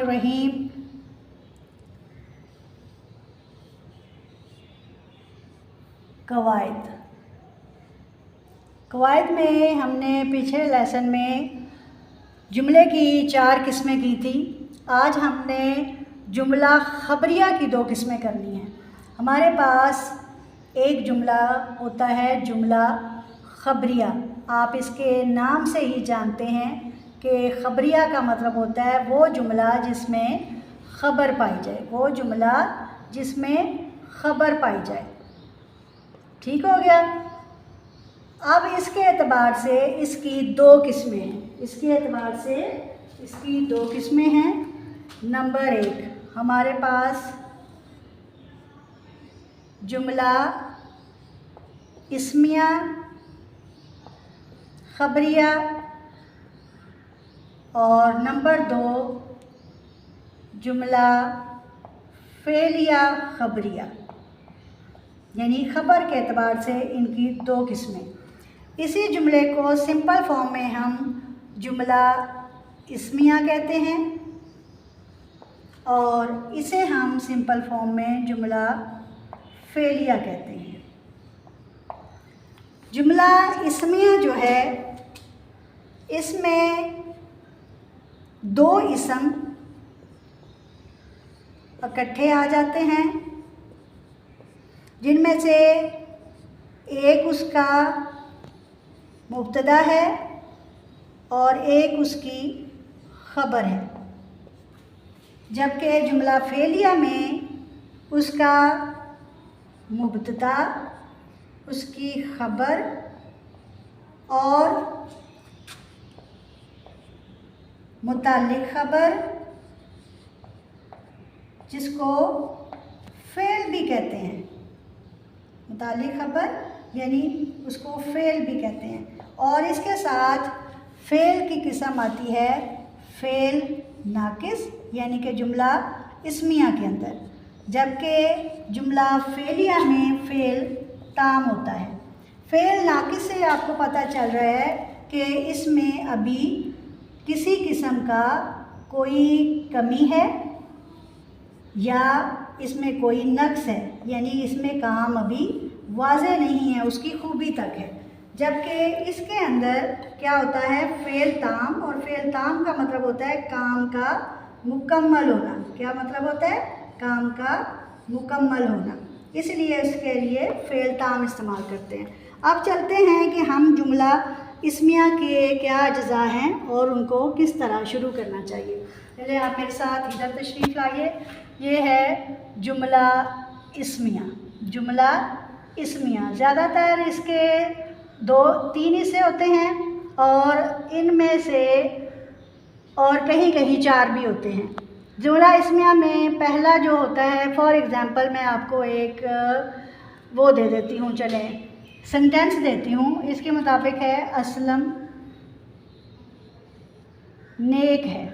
बिस्मिल्लाहिर्रहमानिर्रहीम। कवायद में हमने पिछले लेसन में जुमले की 4 किस्में की थी। आज हमने जुमला खबरिया की 2 किस्में करनी हैं। हमारे पास एक जुमला होता है जुमला खबरिया। आप इसके नाम से ही जानते हैं कि खबरिया का मतलब होता है वो जुमला जिसमें ख़बर पाई जाए, वो जुमला जिसमें ख़बर पाई जाए। ठीक हो गया। अब इसके एतबार से इसकी 2 किस्में हैं। इसके एतबार से इसकी 2 किस्में हैं। नंबर 1 हमारे पास जुमला इस्मिया खबरिया और नंबर 2 जुमला फ़ेलिया खबरिया, यानी ख़बर के एतबार से इनकी 2 किस्में। इसी जुमले को सिंपल फॉर्म में हम जुमला इस्मिया कहते हैं और इसे हम सिंपल फॉर्म में जुमला फ़ेलिया कहते हैं। जुमला इस्मिया जो है इसमें 2 इसम इकट्ठे आ जाते हैं, जिनमें से एक उसका मुब्तदा है और एक उसकी ख़बर है। जबकि जुमला फ़ेलिया में उसका मुब्तदा, उसकी ख़बर और मुताल्लिक़ ख़बर, जिसको फ़ेल भी कहते हैं, मुताल्लिक़ ख़बर यानी उसको फ़ेल भी कहते हैं। और इसके साथ फ़ेल की किस्म आती है फ़ेल नाकिस, यानी कि जुमला इस्मिया के अंदर। जबकि जुमला फ़ेलिया में फ़ेल ताम होता है। फ़ेल नाकिस से आपको पता चल रहा है कि इसमें अभी किसी किस्म का कोई कमी है या इसमें कोई नक्स है, यानी इसमें काम अभी वाज़े नहीं है, उसकी खूबी तक है। जबकि इसके अंदर क्या होता है फ़ेल ताम, और फ़ेल ताम का मतलब होता है काम का मुकम्मल होना। क्या मतलब होता है? काम का मुकम्मल होना। इसलिए इसके लिए फ़ेल ताम इस्तेमाल करते हैं। अब चलते हैं कि हम जुमला इस्मिया के क्या अज्ज़ा हैं और उनको किस तरह शुरू करना चाहिए। पहले आप मेरे साथ इधर तशरीफ़ लाइए। ये है जुमला इस्मिया। जुमला इस्मिया ज़्यादातर इसके 2-3 हिस्से होते हैं और इनमें से और कहीं कहीं 4 भी होते हैं। जुमला इस्मिया में पहला जो होता है, फॉर एग्ज़ाम्पल मैं आपको एक वो दे देती हूँ, चलें सेंटेंस देती हूँ। इसके मुताबिक है असलम नेक है।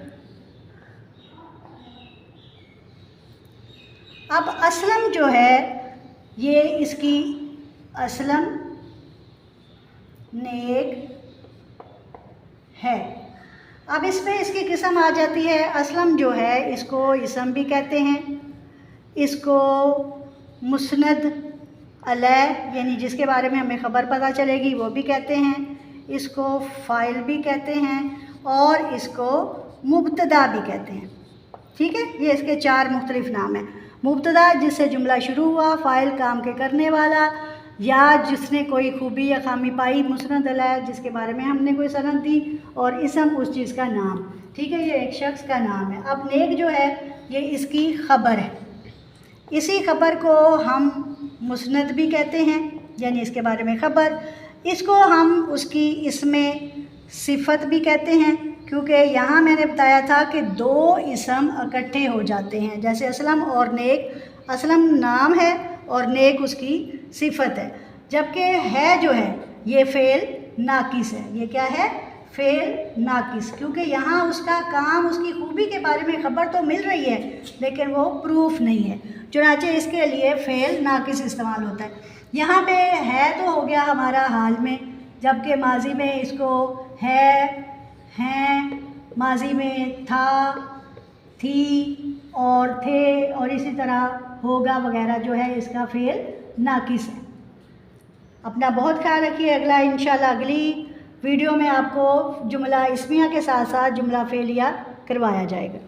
अब असलम जो है ये इसकी असलम नेक है। अब इसमें इसकी किस्म आ जाती है। असलम जो है इसको इसम भी कहते हैं, इसको मुस्नद अलैह यानी जिसके बारे में हमें ख़बर पता चलेगी वो भी कहते हैं, इसको फ़ाइल भी कहते हैं और इसको मुब्तदा भी कहते हैं। ठीक है, ये इसके 4 मुख्तलिफ नाम हैं। मुब्तदा जिससे जुमला शुरू हुआ, फ़ाइल काम के करने वाला या जिसने कोई खूबी या खामी पाई, मुस्नद अलैह जिसके बारे में हमने कोई सनद दी, और इसम उस चीज़ का नाम। ठीक है, ये एक शख्स का नाम है। अब नेक जो है ये इसकी ख़बर है। इसी ख़बर को हम मुस्नद भी कहते हैं, यानी इसके बारे में ख़बर। इसको हम उसकी इसमें सिफ़त भी कहते हैं, क्योंकि यहाँ मैंने बताया था कि 2 इसम इकट्ठे हो जाते हैं, जैसे असलम और नेक। असलम नाम है और नेक उसकी सिफ़त है। जबकि है जो है ये फ़ेल नाकिस है। ये क्या है? फ़ेल नाकिस, क्योंकि यहाँ उसका काम, उसकी खूबी के बारे में ख़बर तो मिल रही है लेकिन वो प्रूफ नहीं है, चुनांचे इसके लिए फ़ेल नाकिस इस्तेमाल होता है। यहाँ पे है तो हो गया हमारा हाल में, जबकि माजी में इसको है, हैं, माजी में था, थी और थे और इसी तरह होगा वगैरह जो है इसका फ़ेल नाकिस है। अपना बहुत ख्याल रखिए। अगला इंशाल्लाह अगली वीडियो में आपको जुमला इस्मिया के साथ साथ जुमला फ़ेलिया करवाया जाएगा।